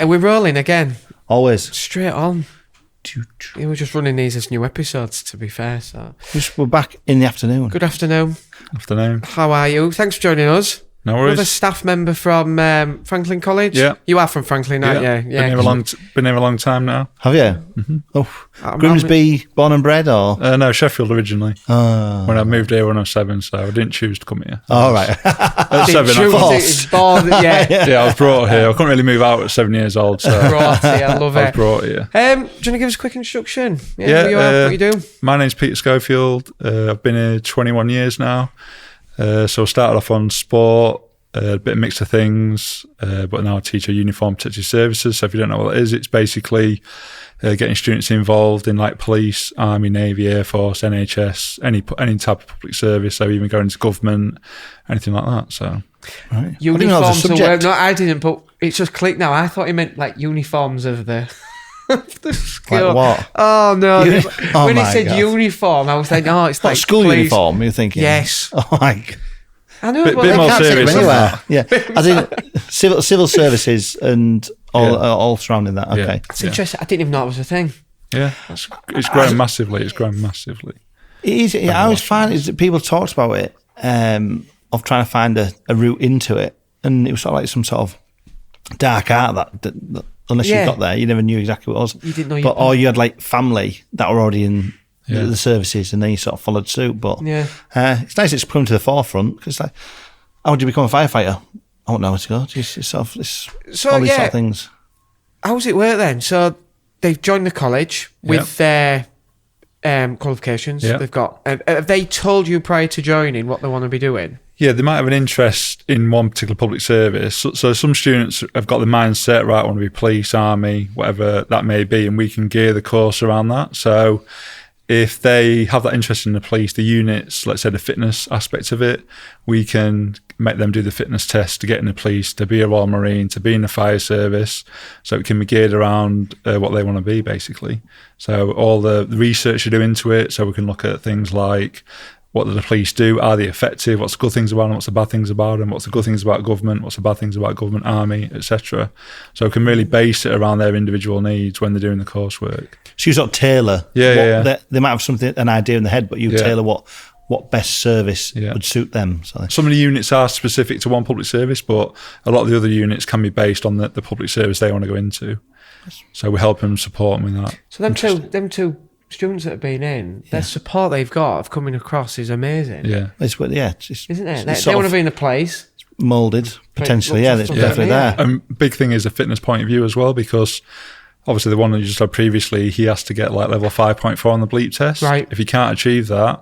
Are we rolling again? Always. Straight on. Yeah, we're just running these as new episodes, to be fair. So We're back in the afternoon. good afternoon. Afternoon. How are you? Thanks for joining us. No worries. Another staff member from Franklin College. Yeah. You are from Franklin, aren't you? Been here a long time now. Have you? Mm-hmm. Oh, Grimsby, born and bred, or? No, Sheffield originally. When I moved here when I was 7, so I didn't choose to come here. Oh, right. At 7, I I was brought here. I couldn't really move out at 7 years old, so brought here. I love I was it. brought here. Do you want to give us a quick introduction? Who you are, what you do? My name's Peter Schofield. I've been here 21 years now. So I started off on sport, a bit of mix of things, but now I teach a uniform protective services. So if you don't know what it is, it's basically getting students involved in like police, army, navy, air force, NHS, any type of public service. So even going into government, anything like that. So Right. Uniforms of work. No, I didn't, but it's just clicked now. I thought you meant like uniforms of the school. Like what? Oh no! When he said God. uniform, I was like, oh, it's Not like school police. uniform, you're thinking? Yes. Oh, my God. I know. Bit but they more can't say serious it than anywhere. that. Yeah. As in civil services and all surrounding that. Okay. Yeah. It's interesting. I didn't even know it was a thing. Yeah, it's grown massively. It's grown massively. It is. I always find is that people talked about it of trying to find a route into it, and it was sort of like some sort of dark art that unless you got there, you never knew exactly what it was. You didn't know. Or you had like family that were already in the services, and then you sort of followed suit. But it's nice it's come to the forefront because like, how would you become a firefighter? I don't know where to go. It's sort of all these sort of things. How does it work then? So they've joined the college with their qualifications. Yeah. They've got. Have they told you prior to joining what they want to be doing? Yeah, they might have an interest in one particular public service. So some students have got the mindset, right, I want to be police, army, whatever that may be, and we can gear the course around that. So if they have that interest in the police, the units, let's say the fitness aspect of it, we can make them do the fitness test to get in the police, to be a Royal Marine, to be in the fire service. So it can be geared around what they want to be, basically. So all the research you do into it, so we can look at things like, what do the police do? Are they effective? What's the good things about them? What's the bad things about them? What's the good things about government? What's the bad things about government, army, etc.? So we can really base it around their individual needs when they're doing the coursework. So you sort of tailor. They might have an idea in the head, but you tailor what best service would suit them. So some of the units are specific to one public service, but a lot of the other units can be based on the public service they want to go into. So we help them, support them with that. So them two students that have been in, their support they've got of coming across is amazing. Yeah. Isn't it? It's They want to be in a place. Moulded, potentially, it's definitely there. And big thing is a fitness point of view as well, because obviously the one that you just had previously, he has to get like level 5.4 on the bleep test. Right. If he can't achieve that,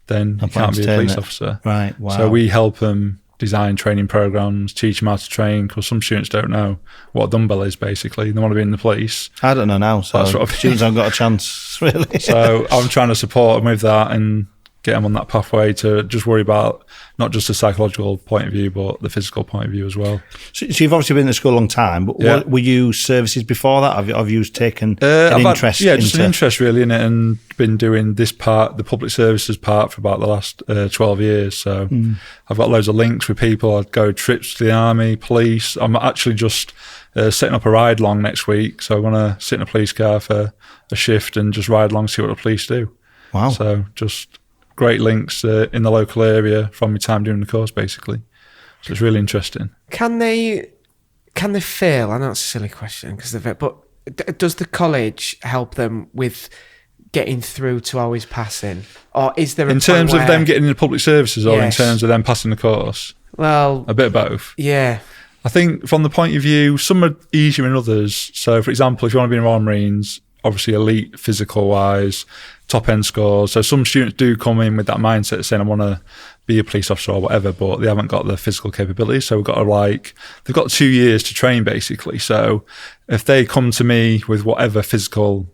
then he can't be a police officer. Right, wow. So we help him design training programs, teach them how to train, because some students don't know what a dumbbell is, basically. They want to be in the police. I don't know now, so students haven't got a chance, really. So I'm trying to support them with that and get them on that pathway to just worry about not just the psychological point of view, but the physical point of view as well. So you've obviously been in school a long time, but were you services before that? Have you taken an interest? Just an interest really in it, and been doing this part, the public services part, for about the last 12 years. So I've got loads of links with people. I'd go trips to the army, police. I'm actually just setting up a ride along next week. So I want to sit in a police car for a shift and just ride along, see what the police do. Wow. So just great links in the local area from my time doing the course, basically. So it's really interesting. Can they fail? I know it's a silly question but does the college help them with getting through to always passing, or is there in terms of them getting into public services, or in terms of them passing the course? Well, a bit of both. Yeah. I think from the point of view, some are easier than others. So, for example, if you want to be in Royal Marines, obviously elite physical-wise, top-end scores. So some students do come in with that mindset saying, I want to be a police officer or whatever, but they haven't got the physical capabilities. So we've got to they've got 2 years to train, basically. So if they come to me with whatever physical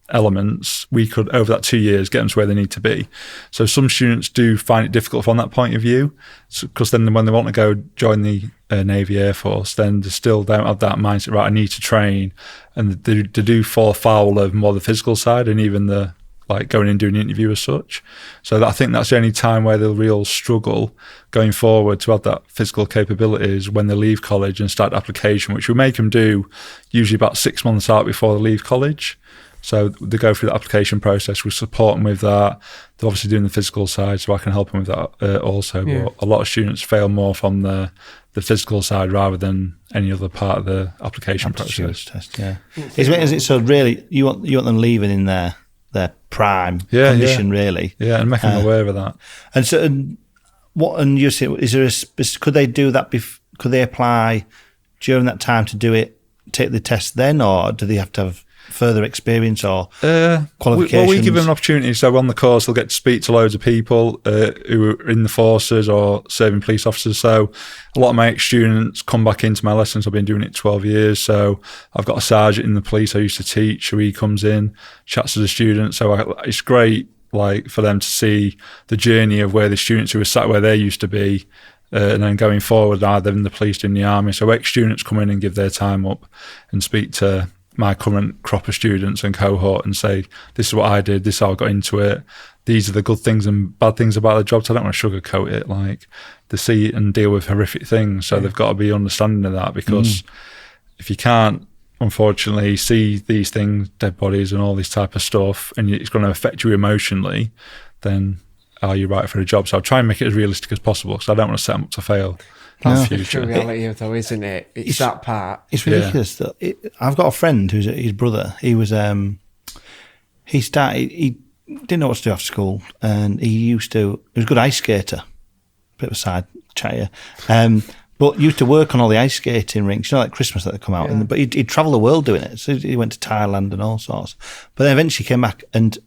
elements, we could, over that 2 years, get them to where they need to be. So some students do find it difficult from that point of view, because then when they want to go join the Navy, Air Force, then they still don't have that mindset, right, I need to train. And they do fall foul of more the physical side and even the like going in and doing an interview as such. So I think that's the only time where they'll real struggle going forward to have that physical capabilities when they leave college and start the application, which we make them do usually about 6 months out before they leave college. So they go through the application process. We support them with that. They're obviously doing the physical side, so I can help them with that also. Yeah. But a lot of students fail more from the physical side rather than any other part of the application process. Test, yeah. Is it so really you want them leaving in their prime condition, really? Yeah, and making them aware of that. And so, and you say, is there could they do that? Could they apply during that time to do it? Take the test then, or do they have to have further experience or qualifications? We give them an opportunity. So on the course, they'll get to speak to loads of people who are in the forces or serving police officers. So a lot of my ex-students come back into my lessons. I've been doing it 12 years. So I've got a sergeant in the police I used to teach, so he comes in, chats to the students. So it's great, like, for them to see the journey of where the students who were sat where they used to be, and then going forward, either in the police or in the army. So ex-students come in and give their time up and speak to my current crop of students and cohort and say, this is what I did, this is how I got into it, these are the good things and bad things about the job. So I don't want to sugarcoat it. Like, they see and deal with horrific things, so they've got to be understanding of that, because if you can't, unfortunately, see these things, dead bodies and all this type of stuff, and it's going to affect you emotionally, then are you right for the job? So I'll try and make it as realistic as possible, because I don't want to set them up to fail. That's the true reality, though, isn't it? It's that part. It's ridiculous. Though. I've got a friend who's his brother. He was he didn't know what to do after school, and he was a good ice skater. Bit of a side chat here. But used to work on all the ice skating rinks, like Christmas that they come out. But he'd travel the world doing it. So he went to Thailand and all sorts. But then eventually came back and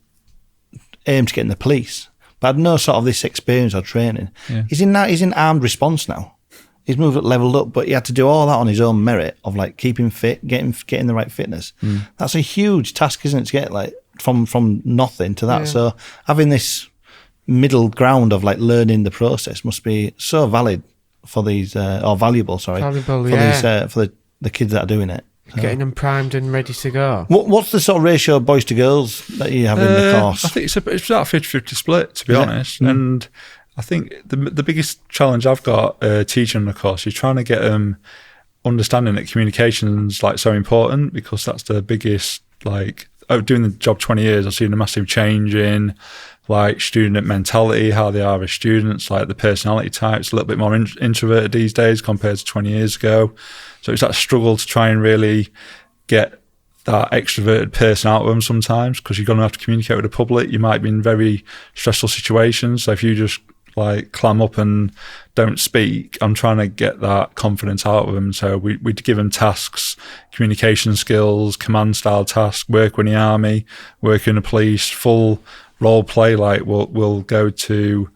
aimed to get in the police. But had no sort of this experience or training. Yeah. He's in armed response now. He's leveled up, but he had to do all that on his own merit of, like, keeping fit, getting the right fitness. That's a huge task, isn't it, to get, like, from nothing to that. Yeah. So having this middle ground of, like, learning the process must be so valid for these, or valuable, sorry, for these for the kids that are doing it. So. Getting them primed and ready to go. What's the sort of ratio of boys to girls that you have in the course? I think it's about a 50-50 split, to be honest. And I think the biggest challenge I've got teaching the course is trying to get them understanding that communication's, like, so important, because that's the biggest, like, doing the job 20 years, I've seen a massive change in, like, student mentality, how they are as students, like the personality types, a little bit more introverted these days compared to 20 years ago. So it's that struggle to try and really get that extroverted person out of them sometimes, because you're going to have to communicate with the public. You might be in very stressful situations. So if you just, like, clam up and don't speak, I'm trying to get that confidence out of them. So we'd give them tasks, communication skills, command style tasks, work in the army, work in the police, full role play. Like, we'll go to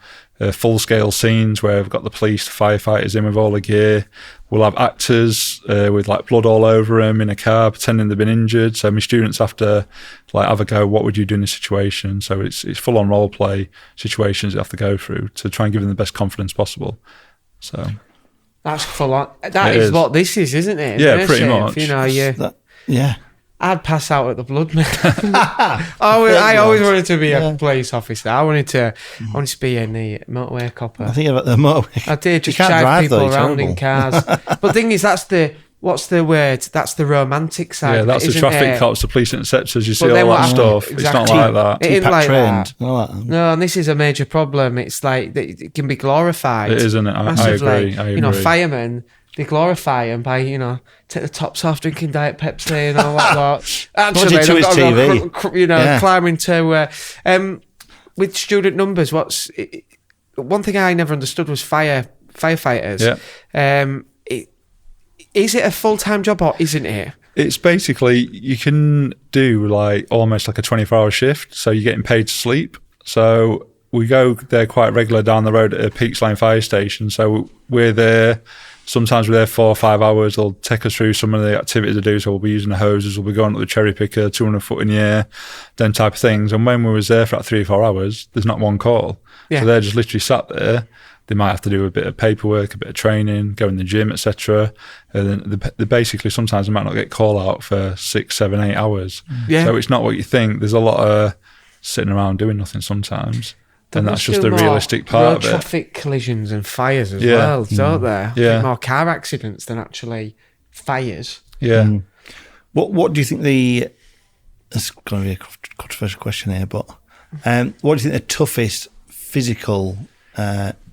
full scale scenes where we've got the police, the firefighters in with all the gear. We'll have actors with, like, blood all over them in a car, pretending they've been injured. So my students have to, like, have a go, what would you do in this situation? So it's full on role play situations you have to go through to try and give them the best confidence possible. So that's full on. That is what this is, isn't it? Yeah, pretty much. You know, yeah. I'd pass out at the blood man. I always wanted to be a police officer. I wanted to be in the motorway copper. I think about the motorway. I did, just drive people around in cars. But the thing is, what's the word? That's the romantic side. Yeah, that's the traffic cops, the police interceptors. You see all that stuff. Exactly. It's not like that. It ain't like trained. that. No, and this is a major problem. It's like it can be glorified. It is, isn't it? I agree. You know, firemen, they glorify them by, take the tops off, drinking Diet Pepsi and all that. Actually, they've got to go, climbing to... with student numbers, one thing I never understood was firefighters. Yeah. Is it a full-time job or isn't it? It's basically, you can do, like, almost like a 24-hour shift, so you're getting paid to sleep. So we go there quite regular down the road at a Peaks Line fire station. So we're there. Sometimes we're there 4 or 5 hours. They'll take us through some of the activities to do. So we'll be using the hoses, we'll be going up the cherry picker, 200 foot in the air, them type of things. And when we was there for like 3 or 4 hours, there's not one call. Yeah. So they're just literally sat there. They might have to do a bit of paperwork, a bit of training, go in the gym, etc. And then they basically, sometimes they might not get call out for 6, 7, 8 hours. Yeah. So it's not what you think. There's a lot of sitting around doing nothing sometimes. And that's just a realistic part of it. Traffic collisions and fires as well, don't there? Yeah. More car accidents than actually fires. Yeah. What do you think it's going to be a controversial question here, but what do you think the toughest physical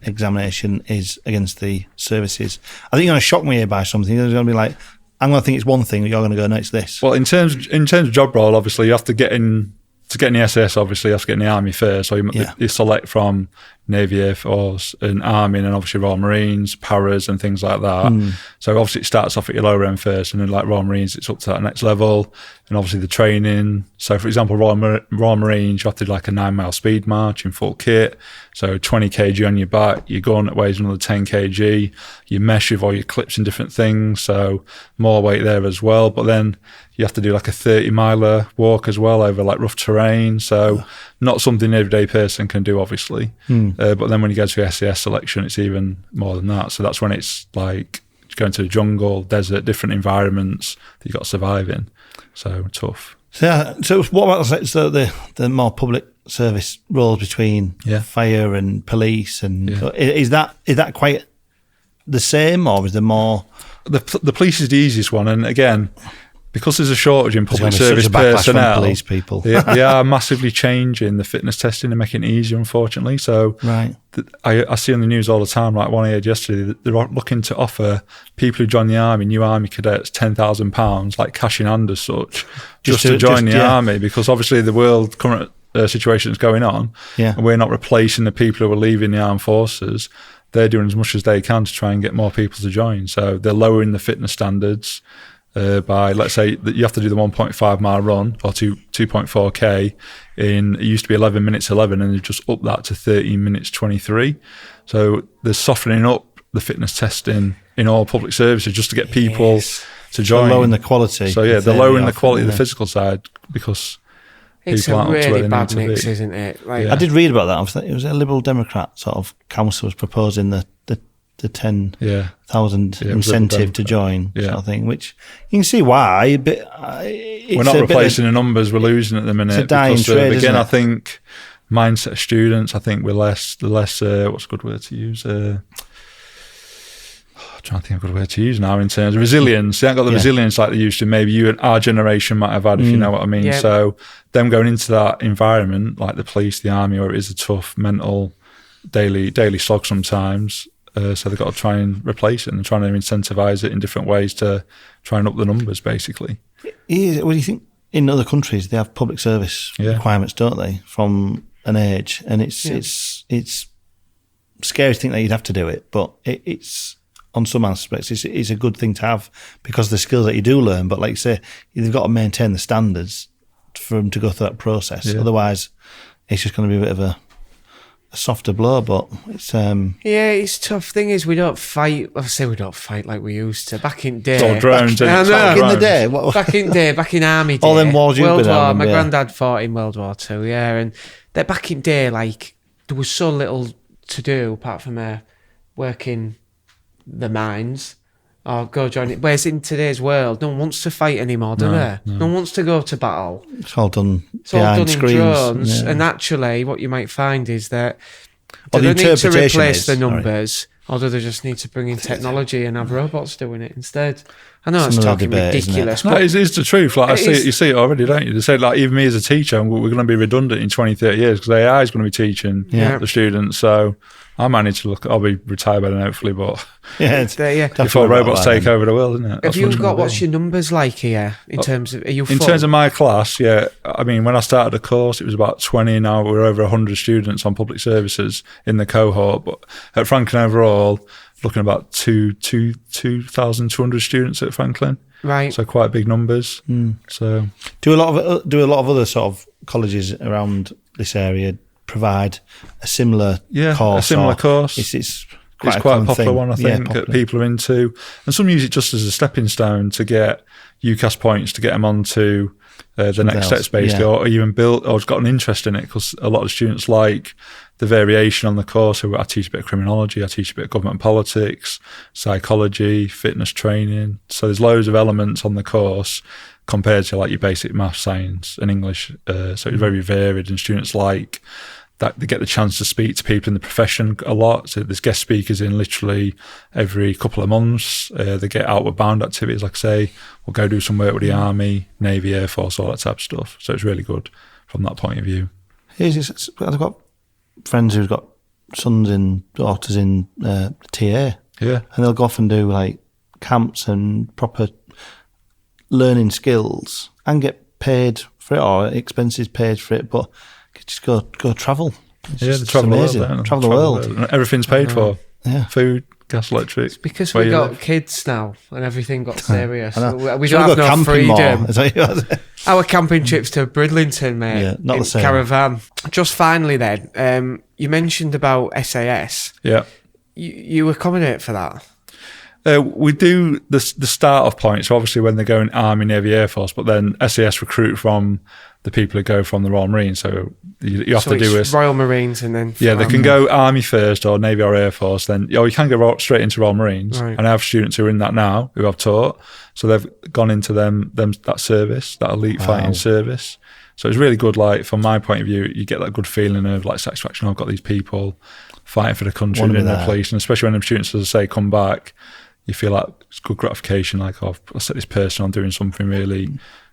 examination is against the services? I think you're going to shock me here by something. You're going to be like, I'm going to think it's one thing, you're going to go, no, it's this. Well, in terms of job role, obviously, you have to get in. To get in the SS, obviously, you have to get in the Army first. So you select from Navy, Air Force, and Army, and then obviously Royal Marines, Paras, and things like that. So obviously it starts off at your lower end first, and then like Royal Marines, it's up to that next level. And obviously the training. So for example, Royal Marines, you have to do like a 9-mile speed march in full kit. So 20 kg on your back, your gun that weighs another 10 kg. You mesh with all your clips and different things, so more weight there as well. But then you have to do like a 30-miler walk as well over like rough terrain. So not something an everyday person can do, obviously. But then when you go to SAS selection, it's even more than that. So that's when it's like going to the jungle, desert, different environments that you've got to survive in. So tough. So what about the more public service roles between fire and police? And is that quite the same, or is there more? The police is the easiest one, and again, because there's a shortage in public service personnel, police people. they are massively changing the fitness testing and making it easier, unfortunately. So I see on the news all the time, like one I heard yesterday, that they're looking to offer people who join the Army, new Army cadets, £10,000, like cash in hand as such, just to join the Army, because obviously the world current situation is going on, and we're not replacing the people who are leaving the armed forces. They're doing as much as they can to try and get more people to join. So they're lowering the fitness standards by, let's say, that you have to do the 1.5 mile run or 2.4k in, it used to be 11 minutes 11, and they've just upped that to 13 minutes 23. So they're softening up the fitness testing in all public services just to get people to join. So lowering the quality. So they're lowering the quality of the physical side, because it's a really bad mix, isn't it? Like, I did read about that. It was a Liberal Democrat sort of council was proposing the 10,000 incentive to join sort of thing, which you can see why. But we're not replacing the numbers we're losing at the minute. It's a dying trade, again, I think mindset of students, I think we're less what's a good word to use? I'm trying to think of a good word to use now in terms of resilience. They haven't got the resilience like they used to. Maybe you and our generation might have had, if you know what I mean. So them going into that environment, like the police, the army, where it is a tough mental daily slog sometimes. So they've got to try and replace it, and trying to incentivise it in different ways to try and up the numbers, basically. What do you think? In other countries, they have public service requirements, don't they, from an age? And it's scary to think that you'd have to do it, but it's on some aspects, it's a good thing to have because of the skills that you do learn. But like you say, you've got to maintain the standards for them to go through that process. Otherwise, it's just going to be a bit of a softer blow. But it's it's tough. Thing is, we don't fight. I say we don't fight like we used to back in day. It's all drones. Back in the day, back in army day. All them wars you've been on. My granddad fought in World War II. And that back in day, like there was so little to do apart from working the mines or go join it. Whereas in today's world, no one wants to fight anymore, do they? No one wants to go to battle. It's all done. It's all done in drones. Yeah. And actually, what you might find is that Well, do the they need to interpretation replace is- the numbers, or do they just need to bring in technology and have robots doing it instead? I know it's another talking debate, isn't it? ridiculous, No, but it's the truth. Like It you see it already, don't you? They say, like, even me as a teacher, we're going to be redundant in 20, 30 years because AI is going to be teaching the students. So I might need to look. I'll be retired by then, hopefully, but before robots take over the world, isn't it? Have you got what's your numbers like here in terms of? Are you in full? terms of my class? Yeah, I mean, when I started the course, it was about 20. Now we're over 100 students on public services in the cohort. But at Franklin overall, looking at about 2,200 students at Franklin. Right. So quite big numbers. So Do a lot of other sort of colleges around this area provide a similar course? a similar course. It's quite a popular one, I think, that people are into. And some use it just as a stepping stone to get UCAS points to get them onto the next steps, basically, or even build or got an interest in it, because a lot of students like the variation on the course. So I teach a bit of criminology, I teach a bit of government politics, psychology, fitness training. So there's loads of elements on the course compared to like your basic maths, science and English. So it's very varied, and students like that they get the chance to speak to people in the profession a lot. So there's guest speakers in literally every couple of months. They get outward bound activities, like I say, we'll go do some work with the Army, Navy, Air Force, all that type of stuff. So it's really good from that point of view. I've got friends who've got sons and daughters in TA. Yeah. And they'll go off and do like camps and proper learning skills and get paid for it, or expenses paid for it, but just go travel. They travel amazing. the world. Travel the world. Everything's paid for. Yeah. Food, gas, electric. It's because we got kids now and everything got serious. We Should don't have no freedom. More? Our camping trips to Bridlington, mate, Yeah, not in the same. caravan. Just finally then, you mentioned about SAS. Yeah. You accommodate for that? We do the start-off points, obviously when they're going Army, Navy, Air Force, but then SAS recruit from the people who go from the Royal Marines. So you have to do it. Royal Marines and then... Yeah, they can go Army first or Navy or Air Force. Then you can go straight into Royal Marines. Right. And I have students who are in that now, who I've taught. So they've gone into that service, that elite fighting service. So it's really good, like, from my point of view, you get that good feeling of, like, satisfaction. I've got these people fighting for the country in the police. And especially when the students, as I say, come back, you feel like it's good gratification, like, oh, I've set this person on doing something really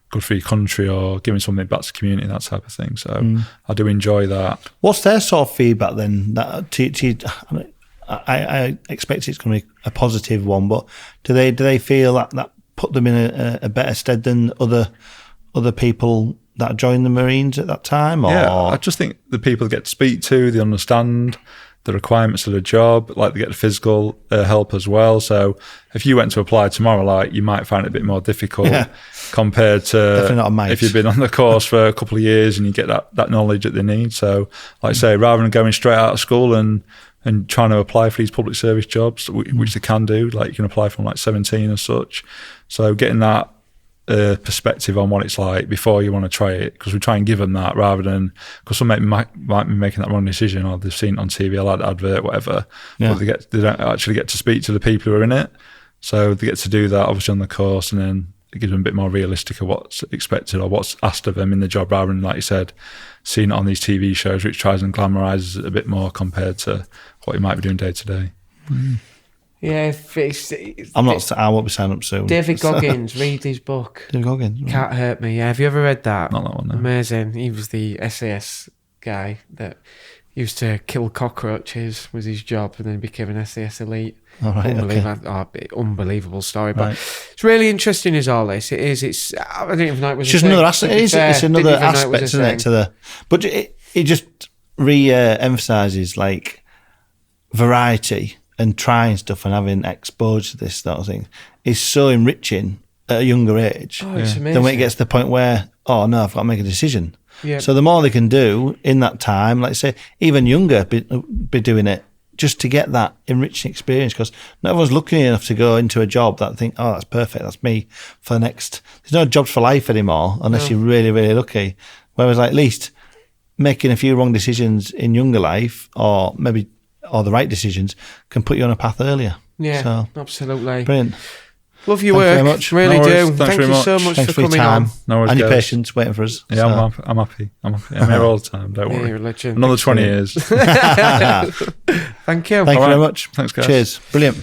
good for your country or giving something back to the community, that type of thing. So I do enjoy that. What's their sort of feedback then? I expect it's going to be a positive one, but do they feel that put them in a better stead than other people that joined the Marines at that time? Or? Yeah, I just think the people get to speak to, they understand the requirements of the job, like they get the physical help as well. So if you went to apply tomorrow, like, you might find it a bit more difficult compared to if you've been on the course for a couple of years and you get that knowledge that they need. So like I say, rather than going straight out of school and trying to apply for these public service jobs, which they can do, like you can apply from like 17 as such. So getting that perspective on what it's like before you want to try it, because we try and give them that rather than, because some might be making that wrong decision, or they've seen it on TV, I like the advert, whatever, but they don't actually get to speak to the people who are in it. So they get to do that obviously on the course, and then it gives them a bit more realistic of what's expected or what's asked of them in the job, rather than, like you said, seeing it on these TV shows, which tries and glamorises it a bit more compared to what you might be doing day to day. Yeah, I won't be signing up soon. David Goggins, read his book. David Goggins. Can't Hurt Me. Yeah, have you ever read that? Not that one, no. Amazing. He was the SAS guy that used to kill cockroaches, was his job, and then became an SAS elite. All right, Unbelievable story, but it's really interesting as all this. It is. I didn't even know it was. It's just another aspect. It's another aspect, isn't it? But it just re-emphasises like variety and trying stuff and having exposure to this sort of thing is so enriching at a younger age. Oh, it's amazing. Then when it gets to the point where, oh no, I've got to make a decision. Yeah. So the more they can do in that time, like say, even younger, be doing it just to get that enriching experience, because not everyone's lucky enough to go into a job that think, oh, that's perfect, that's me for the next. There's no jobs for life anymore unless you're really, really lucky. Whereas like, at least making a few wrong decisions in younger life, or the right decisions, can put you on a path earlier. Yeah, so, absolutely. Brilliant. Love your work. Very much. Really No worries. do. Thanks Thank you very so much. much Thanks for for your coming time on. No worries, and your guys. patience waiting for us. Yeah, So. I'm happy. I'm here all the time. Don't worry. You're a legend. Another 20 years. Thank you. Thank you very much. Thanks, guys. Cheers. Brilliant.